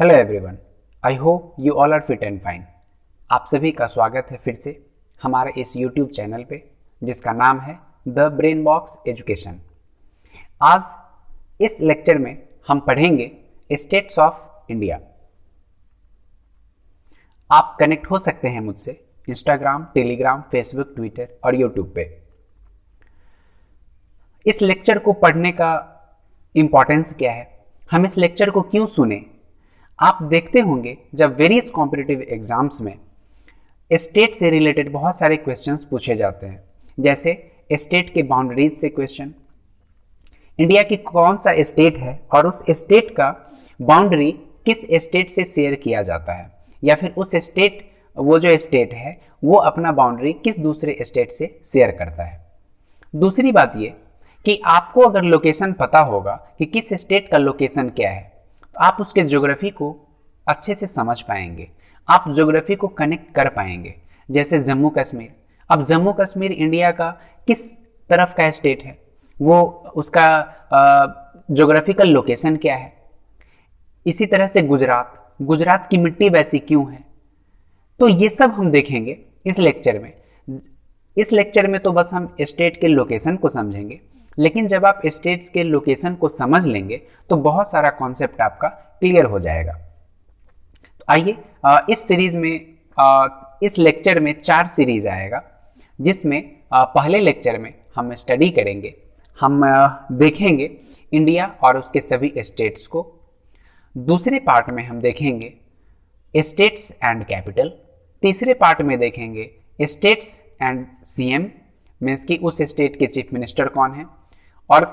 Hello everyone, I hope you all are fit and fine. आप सभी का स्वागत है फिर से हमारे इस यूट्यूब चैनल पे जिसका नाम है द ब्रेन बॉक्स एजुकेशन। आज इस लेक्चर में हम पढ़ेंगे स्टेट्स ऑफ इंडिया। आप कनेक्ट हो सकते हैं मुझसे इंस्टाग्राम, टेलीग्राम, फेसबुक, ट्विटर और यूट्यूब पे। इस लेक्चर को पढ़ने का इम्पॉर्टेंस क्या है, हम इस लेक्चर को क्यों सुने। आप देखते होंगे जब वेरियस कॉम्पिटिटिव एग्जाम्स में स्टेट से रिलेटेड बहुत सारे क्वेश्चंस पूछे जाते हैं, जैसे स्टेट के बाउंड्रीज से क्वेश्चन, इंडिया की कौन सा स्टेट है और उस स्टेट का बाउंड्री किस स्टेट से शेयर किया जाता है, या फिर उस स्टेट वो जो स्टेट है वो अपना बाउंड्री किस दूसरे स्टेट से शेयर करता है। दूसरी बात ये कि आपको अगर लोकेशन पता होगा कि किस स्टेट का लोकेशन क्या है, आप उसके ज्योग्राफी को अच्छे से समझ पाएंगे, आप ज्योग्राफी को कनेक्ट कर पाएंगे। जैसे जम्मू कश्मीर, अब जम्मू कश्मीर इंडिया का किस तरफ का स्टेट है, वो उसका ज्योग्राफिकल लोकेशन क्या है। इसी तरह से गुजरात की मिट्टी वैसी क्यों है, तो ये सब हम देखेंगे इस लेक्चर में। इस लेक्चर में तो बस हम स्टेट के लोकेशन को समझेंगे, लेकिन जब आप स्टेट्स के लोकेशन को समझ लेंगे तो बहुत सारा कॉन्सेप्ट आपका क्लियर हो जाएगा। तो आइए इस सीरीज में इस लेक्चर में 4 सीरीज आएगा, जिसमें पहले लेक्चर में हम स्टडी करेंगे, हम देखेंगे इंडिया और उसके सभी स्टेट्स को। दूसरे पार्ट में हम देखेंगे स्टेट्स एंड कैपिटल। तीसरे पार्ट में देखेंगे स्टेट्स एंड सीएम, मीन्स कि उस स्टेट के चीफ मिनिस्टर कौन है। और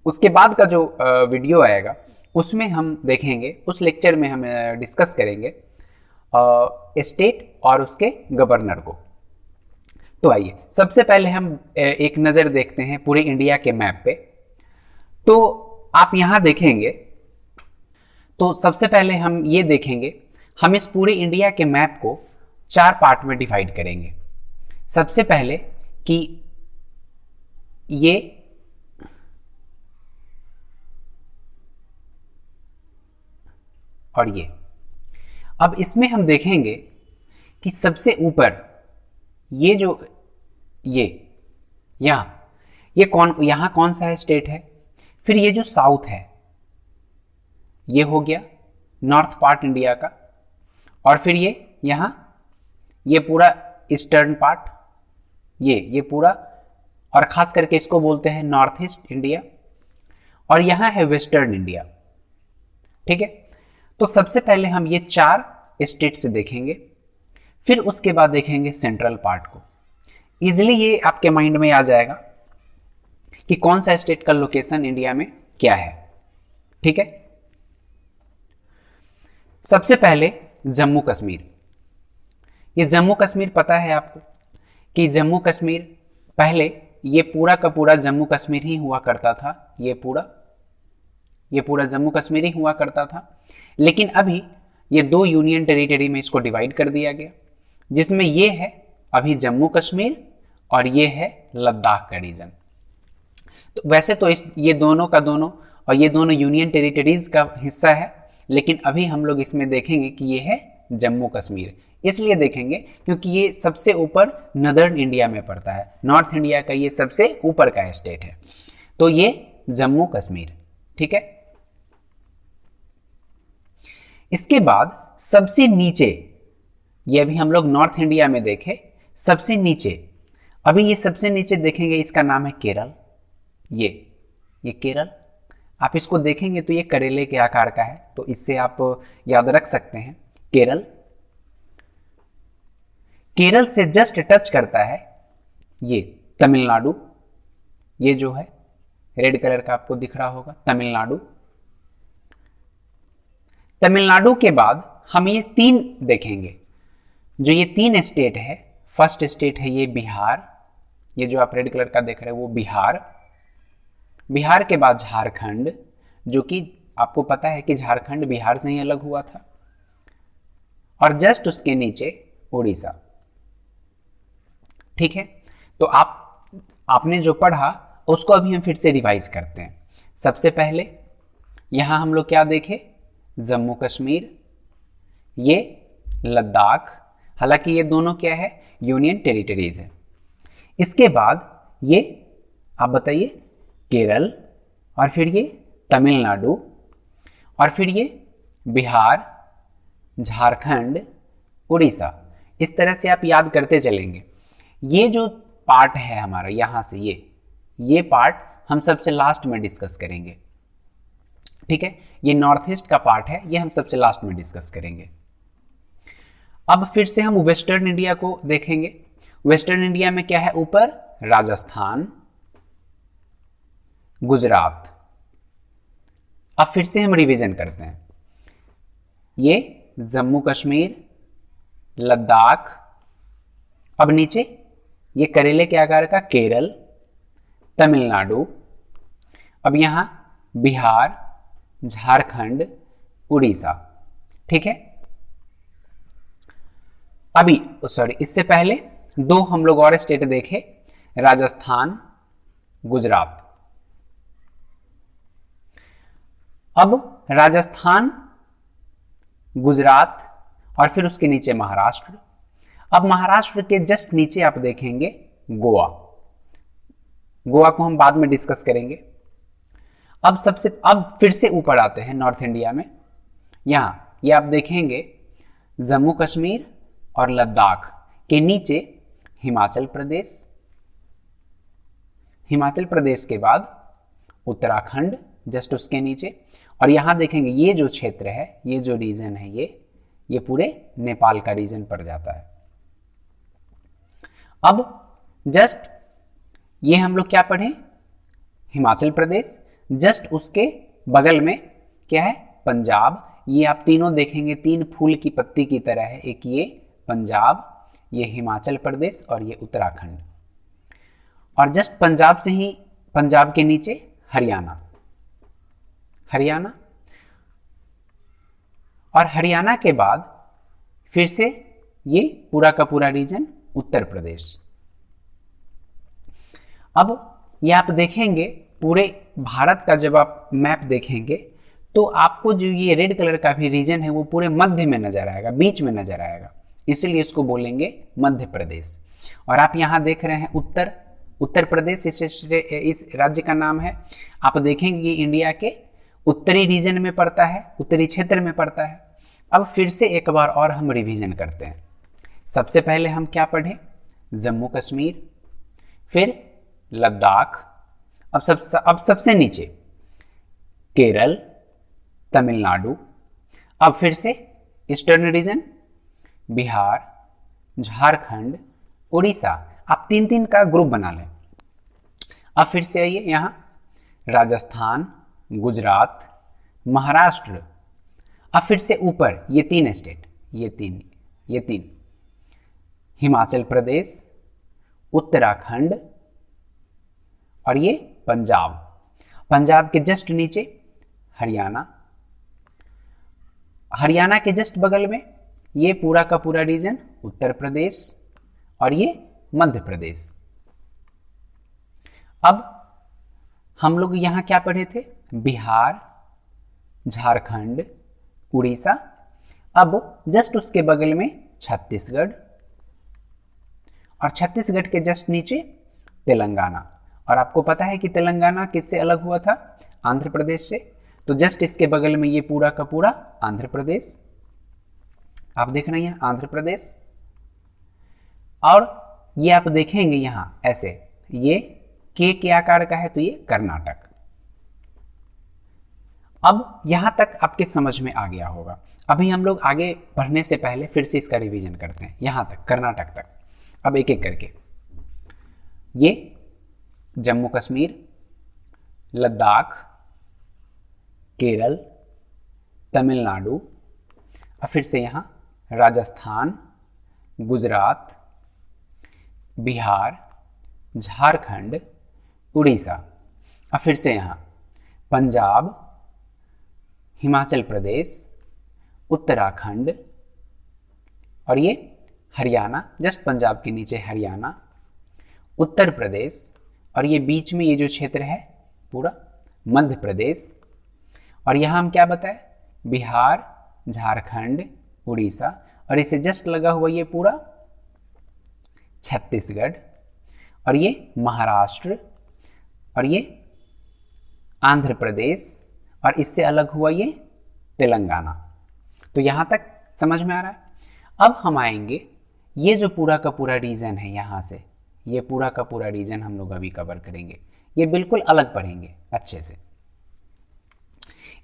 उसके बाद का जो वीडियो आएगा उसमें हम देखेंगे, उस लेक्चर में हम डिस्कस करेंगे स्टेट और उसके गवर्नर को। तो आइए सबसे पहले हम एक नज़र देखते हैं पूरे इंडिया के मैप पे। तो आप यहाँ देखेंगे, तो सबसे पहले हम ये देखेंगे, हम इस पूरे इंडिया के मैप को 4 पार्ट में डिवाइड करेंगे। सबसे पहले कि ये और ये, अब इसमें हम देखेंगे कि सबसे ऊपर ये जो ये यहाँ कौन सा है स्टेट है। फिर ये जो साउथ है ये हो गया नॉर्थ पार्ट इंडिया का, और फिर ये पूरा ईस्टर्न पार्ट, ये पूरा, और खास करके इसको बोलते हैं नॉर्थ ईस्ट इंडिया, और यहाँ है वेस्टर्न इंडिया। ठीक है, तो सबसे पहले हम ये 4 स्टेट से देखेंगे, फिर उसके बाद देखेंगे सेंट्रल पार्ट को। इजिली ये आपके माइंड में आ जाएगा कि कौन सा स्टेट का लोकेशन इंडिया में क्या है। ठीक है, सबसे पहले जम्मू कश्मीर। ये जम्मू कश्मीर पता है आपको कि जम्मू कश्मीर पहले ये पूरा का पूरा जम्मू कश्मीर ही हुआ करता था। ये पूरा जम्मू कश्मीर ही हुआ करता था, लेकिन अभी ये 2 यूनियन टेरिटरी में इसको डिवाइड कर दिया गया, जिसमें ये है अभी जम्मू कश्मीर और ये है लद्दाख का रीजन। तो वैसे तो ये दोनों का दोनों और ये दोनों यूनियन टेरिटरीज का हिस्सा है, लेकिन अभी हम लोग इसमें देखेंगे कि ये है जम्मू कश्मीर। इसलिए देखेंगे क्योंकि ये सबसे ऊपर नदर्न इंडिया में पड़ता है, नॉर्थ इंडिया का ये सबसे ऊपर का स्टेट है, तो ये जम्मू कश्मीर। ठीक है, इसके बाद सबसे नीचे, ये अभी हम लोग नॉर्थ इंडिया में देखे, सबसे नीचे, अभी ये सबसे नीचे देखेंगे, इसका नाम है केरल। ये केरल, आप इसको देखेंगे तो ये करेले के आकार का है, तो इससे आप याद रख सकते हैं केरल से जस्ट टच करता है ये तमिलनाडु। ये जो है रेड कलर का आपको दिख रहा होगा तमिलनाडु के बाद हम ये 3 देखेंगे, जो ये 3 स्टेट है। फर्स्ट स्टेट है ये बिहार, ये जो आप रेड कलर का देख रहे हैं वो बिहार के बाद झारखंड, जो कि आपको पता है कि झारखंड बिहार से ही अलग हुआ था, और जस्ट उसके नीचे उड़ीसा। ठीक है, तो आपने जो पढ़ा उसको अभी हम फिर से रिवाइज करते हैं। सबसे पहले यहां हम लोग क्या देखे, जम्मू कश्मीर, ये लद्दाख, हालांकि ये दोनों क्या है, यूनियन टेरिटरीज है। इसके बाद ये आप बताइए केरल, और फिर ये तमिलनाडु, और फिर ये बिहार, झारखंड, उड़ीसा। इस तरह से आप याद करते चलेंगे। ये जो पार्ट है हमारा यहाँ से ये पार्ट हम सबसे लास्ट में डिस्कस करेंगे, ठीक है। ये नॉर्थ ईस्ट का पार्ट है, ये हम सबसे लास्ट में डिस्कस करेंगे। अब फिर से हम वेस्टर्न इंडिया को देखेंगे। वेस्टर्न इंडिया में क्या है, ऊपर राजस्थान, गुजरात। अब फिर से हम रिवीजन करते हैं। ये जम्मू कश्मीर, लद्दाख, अब नीचे ये करेले के आकार का केरल, तमिलनाडु, अब यहां बिहार, झारखंड, उड़ीसा, ठीक है। अभी सॉरी, इससे पहले दो हम लोग और स्टेट देखे, राजस्थान, गुजरात। अब राजस्थान, गुजरात और फिर उसके नीचे महाराष्ट्र। अब महाराष्ट्र के जस्ट नीचे आप देखेंगे गोवा। गोवा को हम बाद में डिस्कस करेंगे। अब फिर से ऊपर आते हैं नॉर्थ इंडिया में। यहां ये आप देखेंगे जम्मू कश्मीर और लद्दाख के नीचे हिमाचल प्रदेश, हिमाचल प्रदेश के बाद उत्तराखंड जस्ट उसके नीचे, और यहां देखेंगे ये जो क्षेत्र है, ये जो रीजन है, ये पूरे नेपाल का रीजन पड़ जाता है। अब जस्ट ये हम लोग क्या पढ़े, हिमाचल प्रदेश, जस्ट उसके बगल में क्या है, पंजाब। ये आप तीनों देखेंगे तीन फूल की पत्ती की तरह है, एक ये पंजाब, ये हिमाचल प्रदेश और ये उत्तराखंड। और जस्ट पंजाब से ही, पंजाब के नीचे हरियाणा, हरियाणा, और हरियाणा के बाद फिर से ये पूरा का पूरा रीजन उत्तर प्रदेश। अब ये आप देखेंगे पूरे भारत का जब आप मैप देखेंगे तो आपको जो ये रेड कलर का भी रीजन है वो पूरे मध्य में नजर आएगा, बीच में नजर आएगा, इसलिए इसको बोलेंगे मध्य प्रदेश। और आप यहां देख रहे हैं उत्तर प्रदेश, इस राज्य का नाम है। आप देखेंगे ये इंडिया के उत्तरी रीजन में पड़ता है, उत्तरी क्षेत्र में पड़ता है। अब फिर से एक बार और हम रिवीजन करते हैं। सबसे पहले हम क्या पढ़े, जम्मू कश्मीर, फिर लद्दाख, अब सबसे नीचे केरल, तमिलनाडु, अब फिर से ईस्टर्न रीजन बिहार, झारखंड, उड़ीसा। आप तीन तीन का ग्रुप बना लें। अब फिर से आइए यहां राजस्थान, गुजरात, महाराष्ट्र। अब फिर से ऊपर ये तीन स्टेट, ये तीन हिमाचल प्रदेश, उत्तराखंड और ये पंजाब। पंजाब के जस्ट नीचे हरियाणा, हरियाणा के जस्ट बगल में ये पूरा का पूरा रीजन उत्तर प्रदेश और ये मध्य प्रदेश। अब हम लोग यहां क्या पढ़े थे, बिहार, झारखंड, उड़ीसा। अब जस्ट उसके बगल में छत्तीसगढ़, और छत्तीसगढ़ के जस्ट नीचे तेलंगाना। और आपको पता है कि तेलंगाना किससे अलग हुआ था, आंध्र प्रदेश से। तो जस्ट इसके बगल में ये पूरा का पूरा आंध्र प्रदेश, आप देख रहे हैं आंध्र प्रदेश। और ये आप देखेंगे यहां ऐसे, ये के आकार का है तो ये कर्नाटक। अब यहां तक आपके समझ में आ गया होगा। अभी हम लोग आगे बढ़ने से पहले फिर से इसका रिवीजन करते हैं, यहां तक कर्नाटक तक। अब एक एक करके, ये जम्मू कश्मीर, लद्दाख, केरल, तमिलनाडु, और फिर से यहां राजस्थान, गुजरात, बिहार, झारखंड, उड़ीसा, और फिर से यहां पंजाब, हिमाचल प्रदेश, उत्तराखंड और ये हरियाणा, जस्ट पंजाब के नीचे हरियाणा, उत्तर प्रदेश, और ये बीच में ये जो क्षेत्र है पूरा मध्य प्रदेश। और यहाँ हम क्या बताए बिहार, झारखंड, उड़ीसा, और इसे जस्ट लगा हुआ ये पूरा छत्तीसगढ़, और ये महाराष्ट्र, और ये आंध्र प्रदेश, और इससे अलग हुआ ये तेलंगाना। तो यहाँ तक समझ में आ रहा है। अब हम आएंगे, ये जो पूरा का पूरा रीजन है, यहाँ से ये पूरा का पूरा रीजन हम लोग अभी कवर करेंगे, ये बिल्कुल अलग पढ़ेंगे अच्छे से।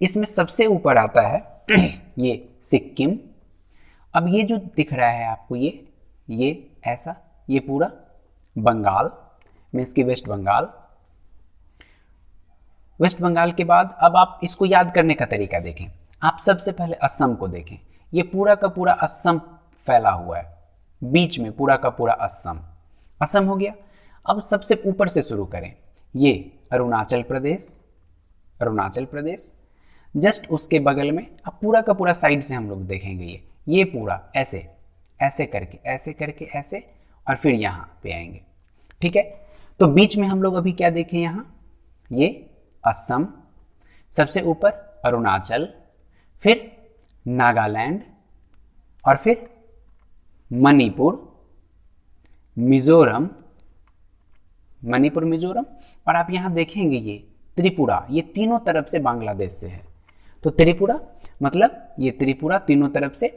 इसमें सबसे ऊपर आता है ये सिक्किम। अब ये जो दिख रहा है आपको, ये ऐसा, ये पूरा बंगाल, मीन्स की वेस्ट बंगाल। वेस्ट बंगाल के बाद अब आप इसको याद करने का तरीका देखें। आप सबसे पहले असम को देखें, ये पूरा का पूरा असम फैला हुआ है, बीच में पूरा का पूरा असम, असम हो गया। अब सबसे ऊपर से शुरू करें, ये अरुणाचल प्रदेश, अरुणाचल प्रदेश, जस्ट उसके बगल में अब पूरा का पूरा साइड से हम लोग देखेंगे, ये पूरा ऐसे ऐसे करके ऐसे करके ऐसे, और फिर यहाँ पे आएंगे। ठीक है, तो बीच में हम लोग अभी क्या देखें, यहाँ ये असम, सबसे ऊपर अरुणाचल, फिर नागालैंड, और फिर मणिपुर, मिजोरम, मणिपुर मिजोरम, और आप यहाँ देखेंगे ये त्रिपुरा, ये तीनों तरफ से बांग्लादेश से है। तो त्रिपुरा मतलब ये त्रिपुरा तीनों तरफ से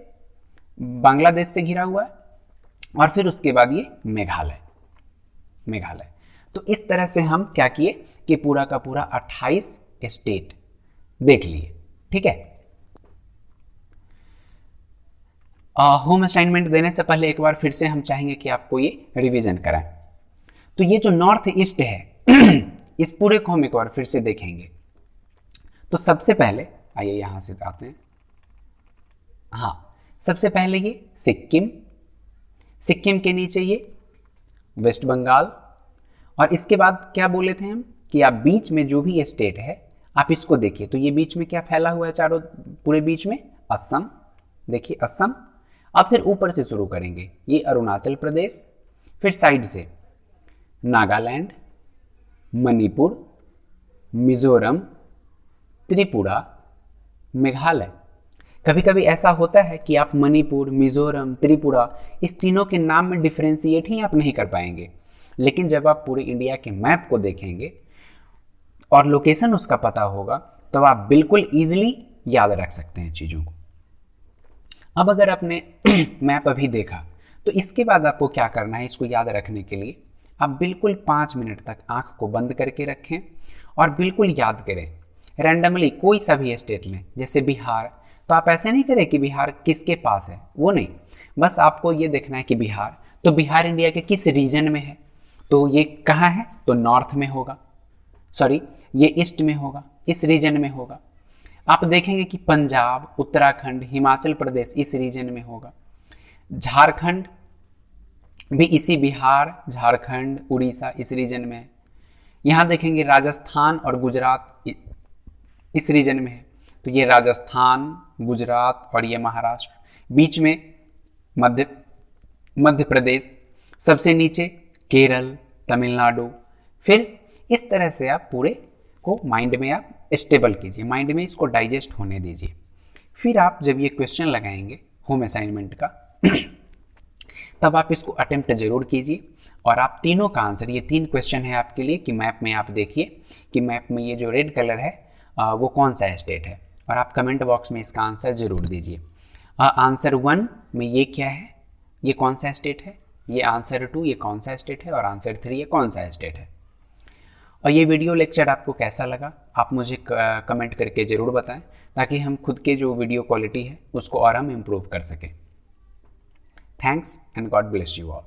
बांग्लादेश से घिरा हुआ है, और फिर उसके बाद ये मेघालय, मेघालय। तो इस तरह से हम क्या किए कि पूरा का पूरा 28 स्टेट देख लिए। ठीक है, होम असाइनमेंट देने से पहले एक बार फिर से हम चाहेंगे कि आपको ये रिवीजन कराएं। तो ये जो नॉर्थ ईस्ट है इस पूरे को हम एक बार फिर से देखेंगे। तो सबसे पहले आइए यहां से आते हैं। हाँ, सबसे पहले ये सिक्किम, सिक्किम के नीचे ये वेस्ट बंगाल, और इसके बाद क्या बोले थे हम कि आप बीच में जो भी स्टेट है आप इसको देखिए। तो ये बीच में क्या फैला हुआ है, चारों पूरे बीच में असम, देखिए असम। अब फिर ऊपर से शुरू करेंगे, ये अरुणाचल प्रदेश, फिर साइड से नागालैंड, मणिपुर, मिजोरम, त्रिपुरा, मेघालय। कभी कभी ऐसा होता है कि आप मणिपुर, मिजोरम, त्रिपुरा इस तीनों के नाम में डिफरेंशिएट ही आप नहीं कर पाएंगे, लेकिन जब आप पूरे इंडिया के मैप को देखेंगे और लोकेशन उसका पता होगा तो आप बिल्कुल ईजिली याद रख सकते हैं चीज़ों को। अब अगर आपने मैप अभी देखा तो इसके बाद आपको क्या करना है, इसको याद रखने के लिए आप बिल्कुल 5 मिनट तक आंख को बंद करके रखें और बिल्कुल याद करें। रैंडमली कोई सा भी स्टेट लें, जैसे बिहार, तो आप ऐसे नहीं करें कि बिहार किसके पास है, वो नहीं, बस आपको ये देखना है कि बिहार, तो बिहार इंडिया के किस रीजन में है, तो ये कहाँ है, तो नॉर्थ में होगा, सॉरी ये ईस्ट में होगा, इस रीजन में होगा। आप देखेंगे कि पंजाब, उत्तराखंड, हिमाचल प्रदेश इस रीजन में होगा, झारखंड भी इसी, बिहार, झारखंड, उड़ीसा इस रीजन में है। यहाँ देखेंगे राजस्थान और गुजरात इस रीजन में है, तो ये राजस्थान, गुजरात और ये महाराष्ट्र, बीच में मध्य प्रदेश, सबसे नीचे केरल, तमिलनाडु। फिर इस तरह से आप पूरे को माइंड में आप स्टेबल कीजिए, माइंड में इसको डाइजेस्ट होने दीजिए। फिर आप जब ये क्वेश्चन लगाएंगे होम असाइनमेंट का तब आप इसको अटेम्प्ट जरूर कीजिए, और आप तीनों का आंसर, ये 3 क्वेश्चन है आपके लिए कि मैप में आप देखिए कि मैप में ये जो रेड कलर है वो कौन सा स्टेट है, और आप कमेंट बॉक्स में इसका आंसर जरूर दीजिए। आंसर 1 में ये क्या है, ये कौन सा स्टेट है, ये आंसर 2 ये कौन सा स्टेट है, और आंसर 3 ये कौन सा स्टेट है। और ये वीडियो लेक्चर आपको कैसा लगा आप मुझे कमेंट करके ज़रूर बताएं, ताकि हम खुद के जो वीडियो क्वालिटी है उसको और हम इम्प्रूव कर सकें। Thanks and God bless you all.